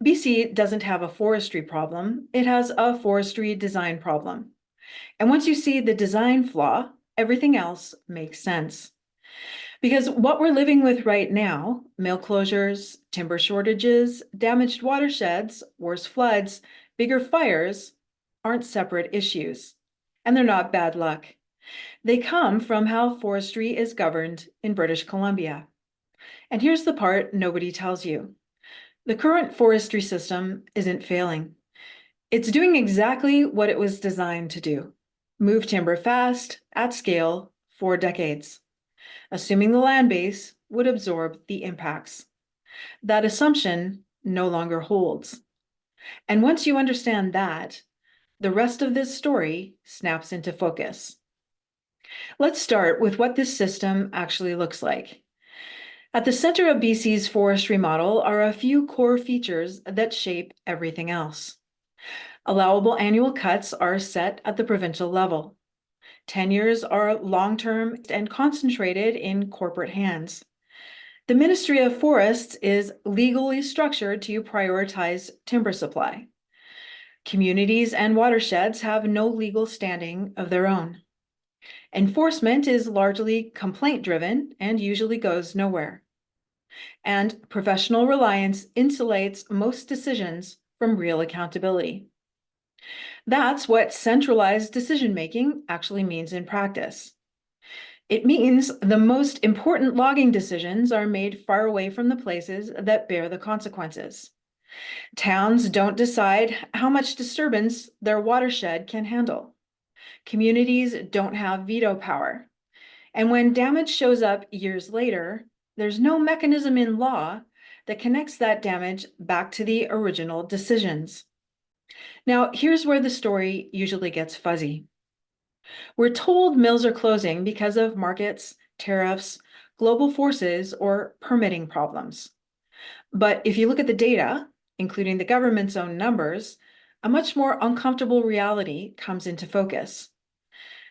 BC doesn't have a forestry problem, it has a forestry design problem. And once you see the design flaw, everything else makes sense. Because what we're living with right now, mill closures, timber shortages, damaged watersheds, worse floods, bigger fires, aren't separate issues. And they're not bad luck. They come from how forestry is governed in British Columbia. And here's the part nobody tells you. The current forestry system isn't failing. It's doing exactly what it was designed to do: move timber fast, at scale, for decades, assuming the land base would absorb the impacts. That assumption no longer holds. And once you understand that, the rest of this story snaps into focus. Let's start with what this system actually looks like. At the center of BC's forestry model are a few core features that shape everything else. Allowable annual cuts are set at the provincial level. Tenures are long-term and concentrated in corporate hands. The Ministry of Forests is legally structured to prioritize timber supply. Communities and watersheds have no legal standing of their own. Enforcement is largely complaint-driven and usually goes nowhere. And professional reliance insulates most decisions from real accountability. That's what centralized decision-making actually means in practice. It means the most important logging decisions are made far away from the places that bear the consequences. Towns don't decide how much disturbance their watershed can handle. Communities don't have veto power. And when damage shows up years later, there's no mechanism in law that connects that damage back to the original decisions. Now, here's where the story usually gets fuzzy. We're told mills are closing because of markets, tariffs, global forces, or permitting problems. But if you look at the data, including the government's own numbers, a much more uncomfortable reality comes into focus.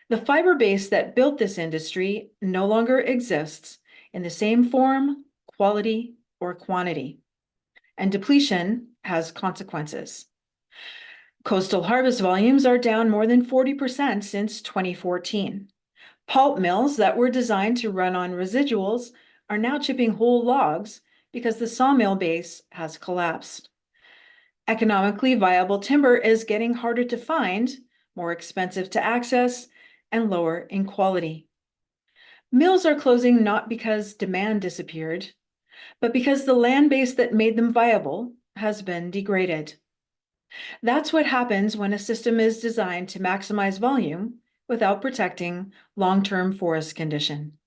The fiber base that built this industry no longer exists in the same form, quality, or quantity. And depletion has consequences. Coastal harvest volumes are down more than 40% since 2014. Pulp mills that were designed to run on residuals are now chipping whole logs because the sawmill base has collapsed. Economically viable timber is getting harder to find, more expensive to access, and lower in quality. Mills are closing not because demand disappeared, but because the land base that made them viable has been degraded. That's what happens when a system is designed to maximize volume without protecting long-term forest condition.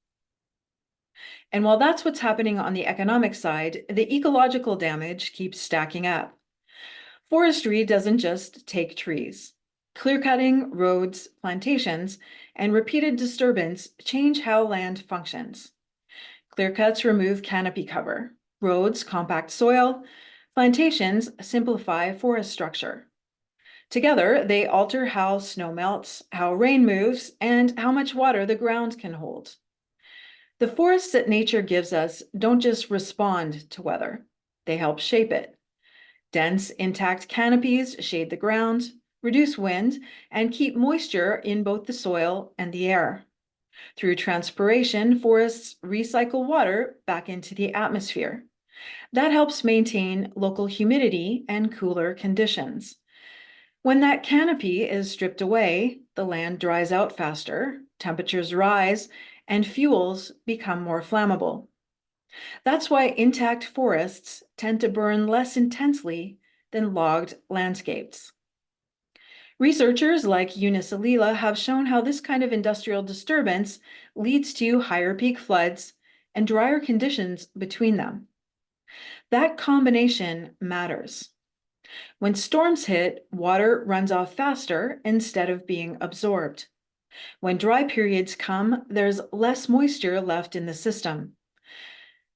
And while that's what's happening on the economic side, the ecological damage keeps stacking up. Forestry doesn't just take trees. Clear-cutting, roads, plantations, and repeated disturbance change how land functions. Clear cuts remove canopy cover. Roads compact soil. Plantations simplify forest structure. Together, they alter how snow melts, how rain moves, and how much water the ground can hold. The forests that nature gives us don't just respond to weather, they help shape it. Dense, intact canopies shade the ground, reduce wind, and keep moisture in both the soil and the air. Through transpiration, forests recycle water back into the atmosphere. That helps maintain local humidity and cooler conditions. When that canopy is stripped away, the land dries out faster, temperatures rise, and fuels become more flammable. That's why intact forests tend to burn less intensely than logged landscapes. Researchers like Eunice Alila have shown how this kind of industrial disturbance leads to higher peak floods and drier conditions between them. That combination matters. When storms hit, water runs off faster instead of being absorbed. When dry periods come, there's less moisture left in the system.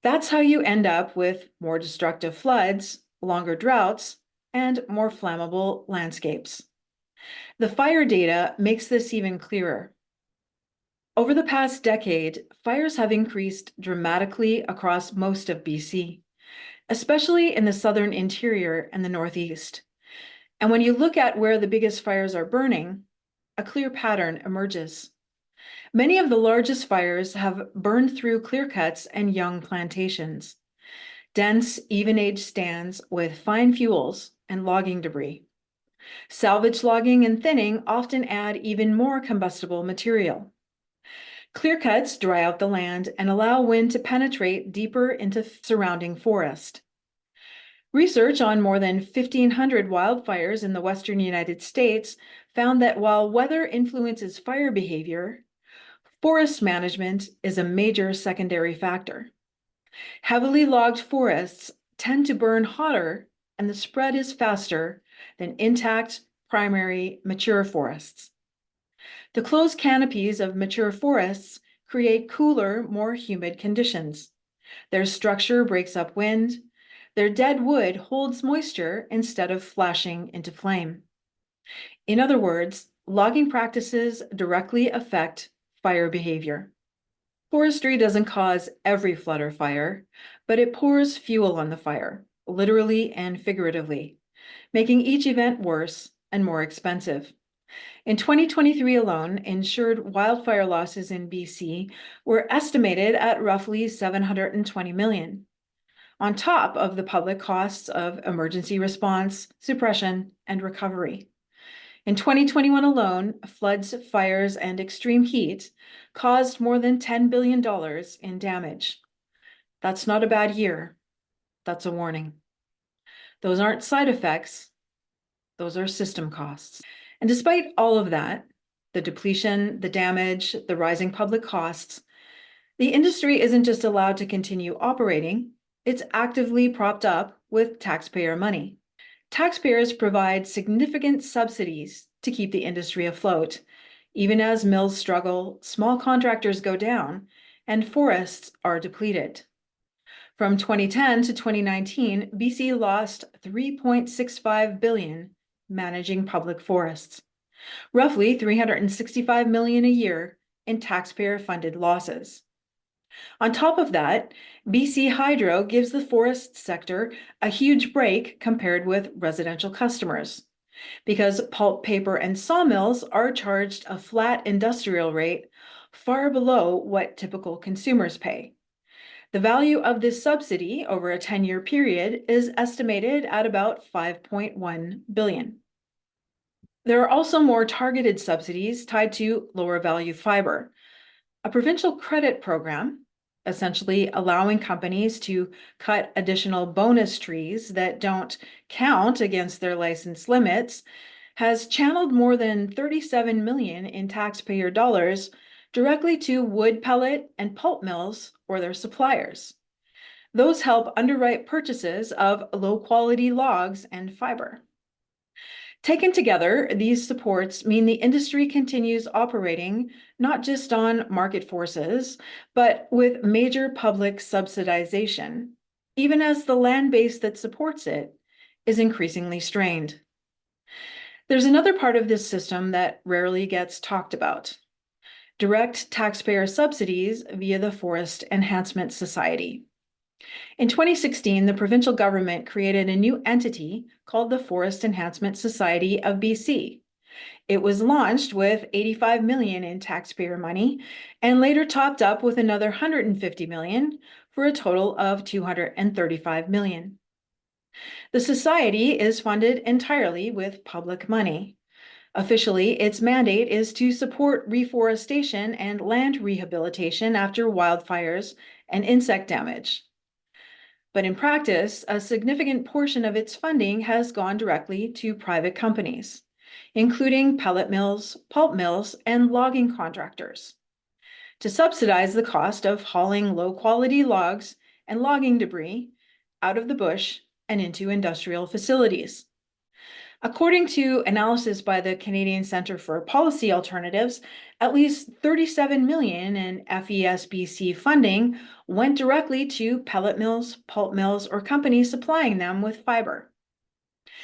That's how you end up with more destructive floods, longer droughts, and more flammable landscapes. The fire data makes this even clearer. Over the past decade, fires have increased dramatically across most of BC, especially in the southern interior and the Northeast. And when you look at where the biggest fires are burning, a clear pattern emerges. Many of the largest fires have burned through clear cuts and young plantations, dense, even-aged stands with fine fuels and logging debris. Salvage logging and thinning often add even more combustible material. Clear cuts dry out the land and allow wind to penetrate deeper into surrounding forest. Research on more than 1,500 wildfires in the western United States found that while weather influences fire behavior, forest management is a major secondary factor. Heavily logged forests tend to burn hotter, and the spread is faster than intact, primary, mature forests. The closed canopies of mature forests create cooler, more humid conditions. Their structure breaks up wind. Their dead wood holds moisture instead of flashing into flame. In other words, logging practices directly affect fire behavior. Forestry doesn't cause every flood or fire, but it pours fuel on the fire, literally and figuratively, making each event worse and more expensive. In 2023 alone, insured wildfire losses in BC were estimated at roughly $720 million, on top of the public costs of emergency response, suppression, and recovery. In 2021 alone, floods, fires, and extreme heat caused more than $10 billion in damage. That's not a bad year. That's a warning. Those aren't side effects. Those are system costs. And despite all of that, the depletion, the damage, the rising public costs, the industry isn't just allowed to continue operating, it's actively propped up with taxpayer money. Taxpayers provide significant subsidies to keep the industry afloat, even as mills struggle, small contractors go down, and forests are depleted. From 2010 to 2019, BC lost $3.65 billion managing public forests, roughly $365 million a year in taxpayer-funded losses. On top of that, BC Hydro gives the forest sector a huge break compared with residential customers, because pulp, paper, and sawmills are charged a flat industrial rate far below what typical consumers pay. The value of this subsidy over a 10-year period is estimated at about $5.1 billion. There are also more targeted subsidies tied to lower value fiber, a provincial credit program, essentially allowing companies to cut additional bonus trees that don't count against their license limits, has channeled more than $37 million in taxpayer dollars directly to wood pellet and pulp mills or their suppliers. Those help underwrite purchases of low-quality logs and fiber. Taken together, these supports mean the industry continues operating not just on market forces, but with major public subsidization, even as the land base that supports it is increasingly strained. There's another part of this system that rarely gets talked about: direct taxpayer subsidies via the Forest Enhancement Society. In 2016, the provincial government created a new entity called the Forest Enhancement Society of BC. It was launched with $85 million in taxpayer money and later topped up with another $150 million for a total of $235 million. The society is funded entirely with public money. Officially, its mandate is to support reforestation and land rehabilitation after wildfires and insect damage. But in practice, a significant portion of its funding has gone directly to private companies, including pellet mills, pulp mills, and logging contractors, to subsidize the cost of hauling low-quality logs and logging debris out of the bush and into industrial facilities. According to analysis by the Canadian Centre for Policy Alternatives, at least $37 million in FESBC funding went directly to pellet mills, pulp mills, or companies supplying them with fiber.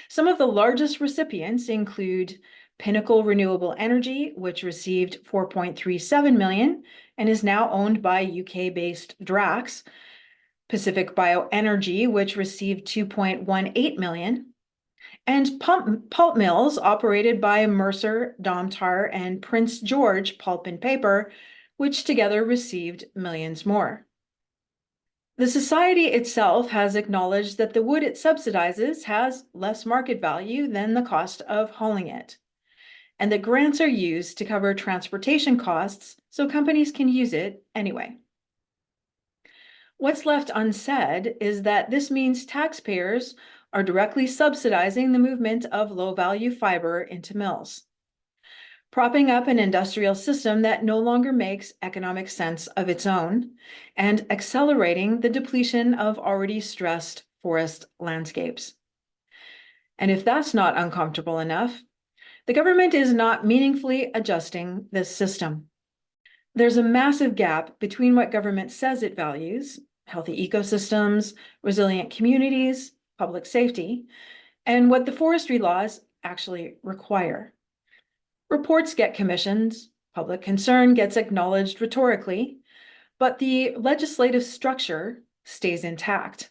Some of the largest recipients include Pinnacle Renewable Energy, which received $4.37 million and is now owned by UK-based Drax, Pacific Bioenergy, which received 2.18 million, and pulp mills operated by Mercer, Domtar, and Prince George Pulp and Paper, which together received millions more. The society itself has acknowledged that the wood it subsidizes has less market value than the cost of hauling it, and that grants are used to cover transportation costs so companies can use it anyway. What's left unsaid is that this means taxpayers are directly subsidizing the movement of low-value fiber into mills, propping up an industrial system that no longer makes economic sense of its own, and accelerating the depletion of already stressed forest landscapes. And if that's not uncomfortable enough, the government is not meaningfully adjusting this system. There's a massive gap between what government says it values, healthy ecosystems, resilient communities, public safety, and what the forestry laws actually require. Reports get commissioned, public concern gets acknowledged rhetorically, but the legislative structure stays intact.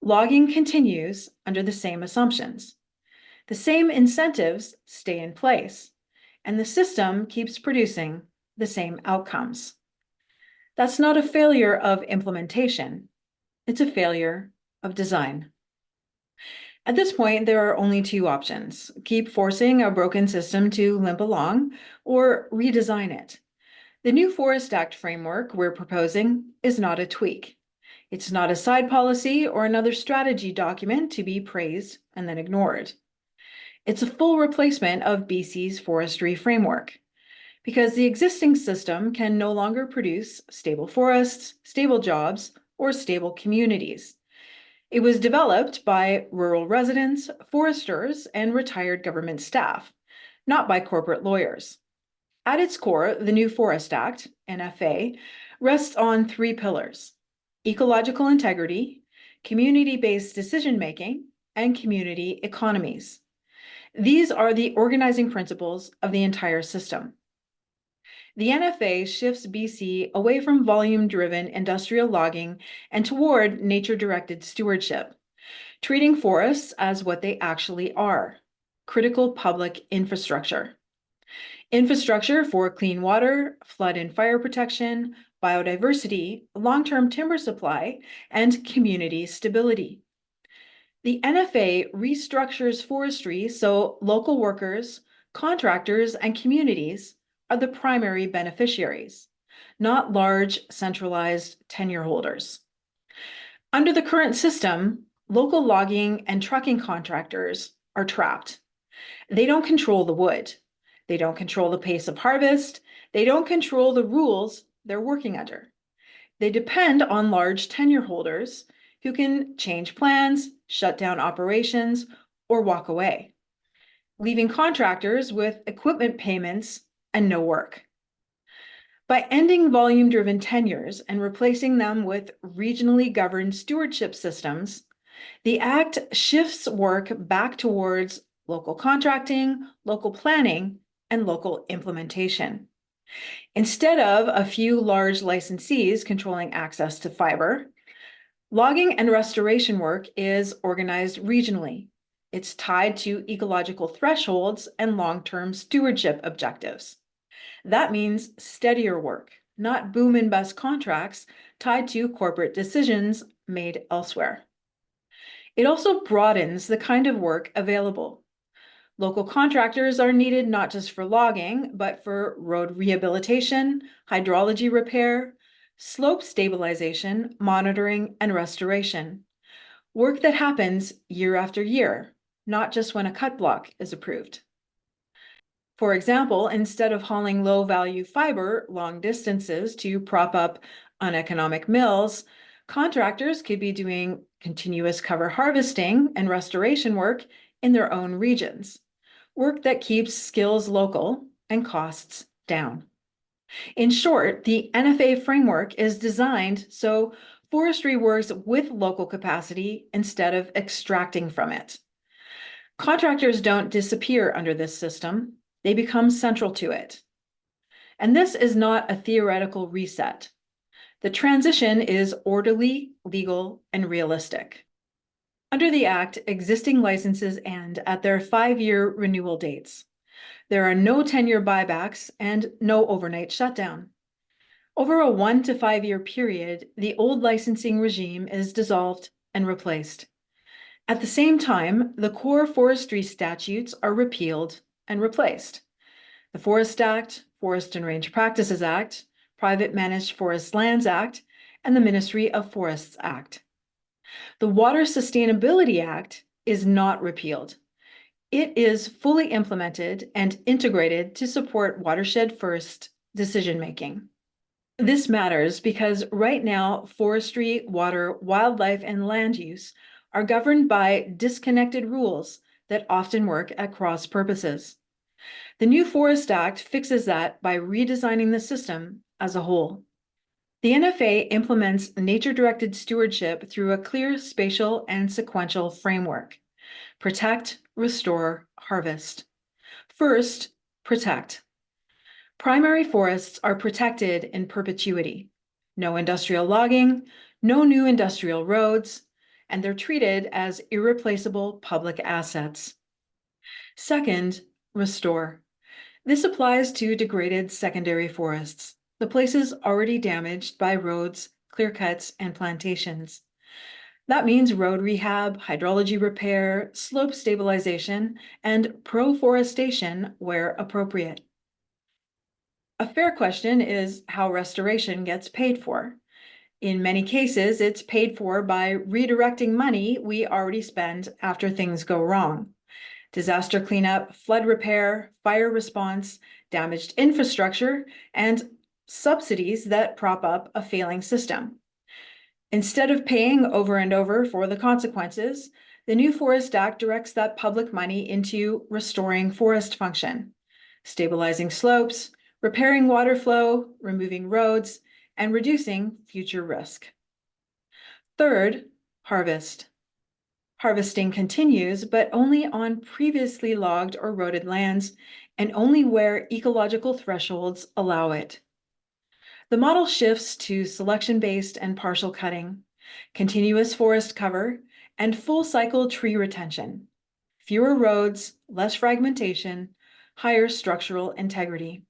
Logging continues under the same assumptions. The same incentives stay in place, and the system keeps producing the same outcomes. That's not a failure of implementation. It's a failure of design. At this point, there are only two options: keep forcing a broken system to limp along, or redesign it. The new Forest Act framework we're proposing is not a tweak. It's not a side policy or another strategy document to be praised and then ignored. It's a full replacement of BC's forestry framework, because the existing system can no longer produce stable forests, stable jobs, or stable communities. It was developed by rural residents, foresters, and retired government staff, not by corporate lawyers. At its core, the new Forest Act, NFA, rests on three pillars: ecological integrity, community-based decision-making, and community economies. These are the organizing principles of the entire system. The NFA shifts BC away from volume-driven industrial logging and toward nature-directed stewardship, treating forests as what they actually are: critical public infrastructure. Infrastructure for clean water, flood and fire protection, biodiversity, long-term timber supply, and community stability. The NFA restructures forestry so local workers, contractors, and communities are the primary beneficiaries, not large centralized tenure holders. Under the current system, local logging and trucking contractors are trapped. They don't control the wood. They don't control the pace of harvest. They don't control the rules they're working under. They depend on large tenure holders who can change plans, shut down operations, or walk away, leaving contractors with equipment payments and no work. By ending volume-driven tenures and replacing them with regionally governed stewardship systems, the Act shifts work back towards local contracting, local planning, and local implementation. Instead of a few large licensees controlling access to fiber, logging and restoration work is organized regionally. It's tied to ecological thresholds and long-term stewardship objectives. That means steadier work, not boom and bust contracts tied to corporate decisions made elsewhere. It also broadens the kind of work available. Local contractors are needed not just for logging, but for road rehabilitation, hydrology repair, slope stabilization, monitoring, and restoration. Work that happens year after year, not just when a cut block is approved. For example, instead of hauling low-value fiber long distances to prop up uneconomic mills, contractors could be doing continuous cover harvesting and restoration work in their own regions, work that keeps skills local and costs down. In short, the NFA framework is designed so forestry works with local capacity instead of extracting from it. Contractors don't disappear under this system. They become central to it. And this is not a theoretical reset. The transition is orderly, legal, and realistic. Under the Act, existing licenses end at their 5-year renewal dates. There are no 10-year buybacks and no overnight shutdown. Over a 1 to 5 year period, the old licensing regime is dissolved and replaced. At the same time, the core forestry statutes are repealed and replaced. The Forest Act, Forest and Range Practices Act, Private Managed Forest Lands Act, and the Ministry of Forests Act. The Water Sustainability Act is not repealed. It is fully implemented and integrated to support watershed-first decision-making. This matters because right now, forestry, water, wildlife, and land use are governed by disconnected rules that often work at cross purposes. The new Forest Act fixes that by redesigning the system as a whole. The NFA implements nature-directed stewardship through a clear spatial and sequential framework. Protect, restore, harvest. First, protect. Primary forests are protected in perpetuity. No industrial logging, no new industrial roads, and they're treated as irreplaceable public assets. Second, restore. This applies to degraded secondary forests, the places already damaged by roads, clear cuts, and plantations. That means road rehab, hydrology repair, slope stabilization, and pro-forestation where appropriate. A fair question is how restoration gets paid for. In many cases, it's paid for by redirecting money we already spend after things go wrong. Disaster cleanup, flood repair, fire response, damaged infrastructure, and subsidies that prop up a failing system. Instead of paying over and over for the consequences, the new Forest Act directs that public money into restoring forest function, stabilizing slopes, repairing water flow, removing roads, and reducing future risk. Third, harvest. Harvesting continues, but only on previously logged or roaded lands, and only where ecological thresholds allow it. The model shifts to selection-based and partial cutting, continuous forest cover, and full-cycle tree retention. Fewer roads, less fragmentation, higher structural integrity.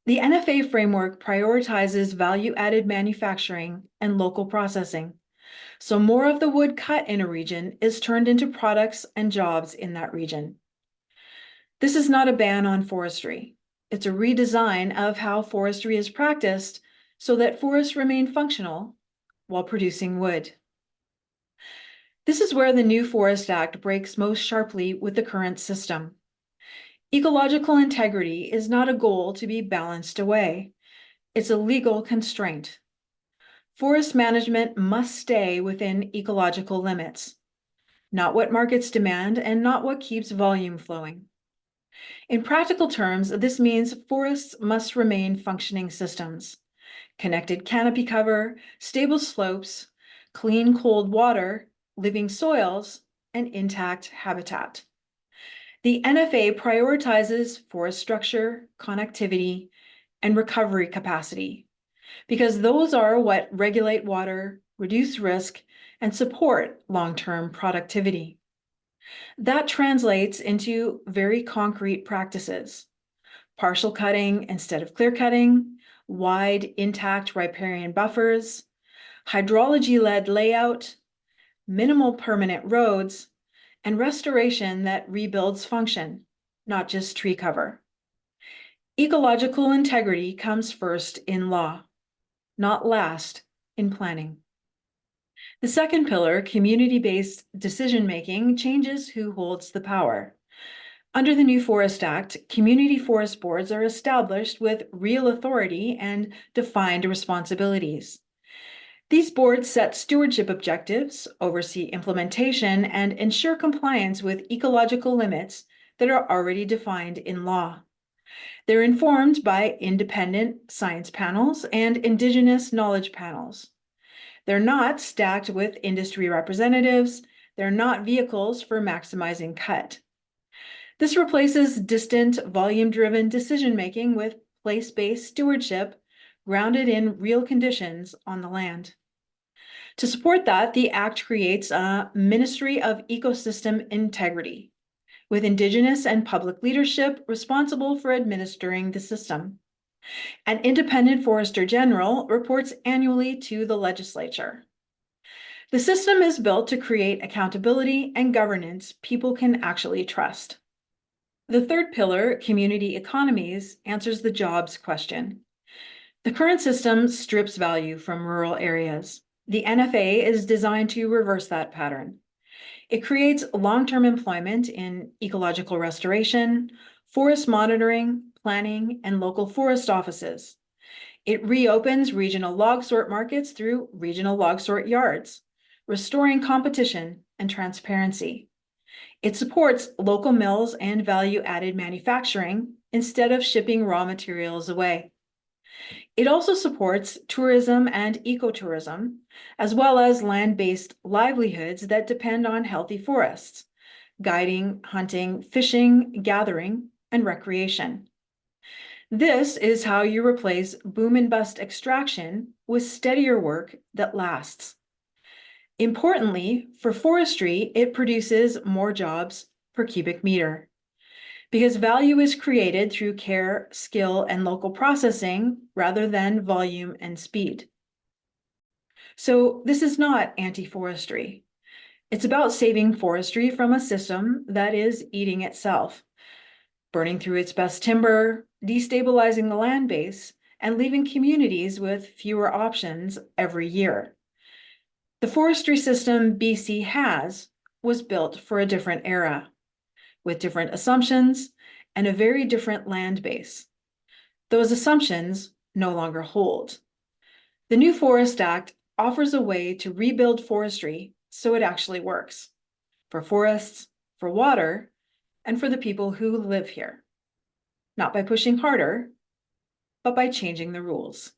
The NFA framework prioritizes value-added manufacturing and local processing, so more of the wood cut in a region is turned into products and jobs in that region. This is not a ban on forestry. It's a redesign of how forestry is practiced so that forests remain functional while producing wood. This is where the new Forest Act breaks most sharply with the current system. Ecological integrity is not a goal to be balanced away. It's a legal constraint. Forest management must stay within ecological limits, not what markets demand and not what keeps volume flowing. In practical terms, this means forests must remain functioning systems. Connected canopy cover, stable slopes, clean cold water, living soils, and intact habitat. The NFA prioritizes forest structure, connectivity, and recovery capacity, because those are what regulate water, reduce risk, and support long-term productivity. That translates into very concrete practices: partial cutting instead of clear cutting, wide intact riparian buffers, hydrology-led layout, minimal permanent roads, and restoration that rebuilds function, not just tree cover. Ecological integrity comes first in law, not last in planning. The second pillar, community-based decision-making, changes who holds the power. Under the new Forest Act, community forest boards are established with real authority and defined responsibilities. These boards set stewardship objectives, oversee implementation, and ensure compliance with ecological limits that are already defined in law. They're informed by independent science panels and Indigenous knowledge panels. They're not stacked with industry representatives. They're not vehicles for maximizing cut. This replaces distant, volume-driven decision-making with place-based stewardship grounded in real conditions on the land. To support that, the Act creates a Ministry of Ecosystem Integrity, with Indigenous and public leadership responsible for administering the system. An independent Forester General reports annually to the legislature. The system is built to create accountability and governance people can actually trust. The third pillar, community economies, answers the jobs question. The current system strips value from rural areas. The NFA is designed to reverse that pattern. It creates long-term employment in ecological restoration, forest monitoring, planning, and local forest offices. It reopens regional log sort markets through regional log sort yards, restoring competition and transparency. It supports local mills and value-added manufacturing instead of shipping raw materials away. It also supports tourism and ecotourism, as well as land-based livelihoods that depend on healthy forests, guiding, hunting, fishing, gathering, and recreation. This is how you replace boom and bust extraction with steadier work that lasts. Importantly, for forestry, it produces more jobs per cubic meter, because value is created through care, skill, and local processing rather than volume and speed. So this is not anti-forestry. It's about saving forestry from a system that is eating itself, burning through its best timber, destabilizing the land base, and leaving communities with fewer options every year. The forestry system BC has was built for a different era, with different assumptions and a very different land base. Those assumptions no longer hold. The new Forest Act offers a way to rebuild forestry so it actually works for forests, for water, and for the people who live here. Not by pushing harder, but by changing the rules.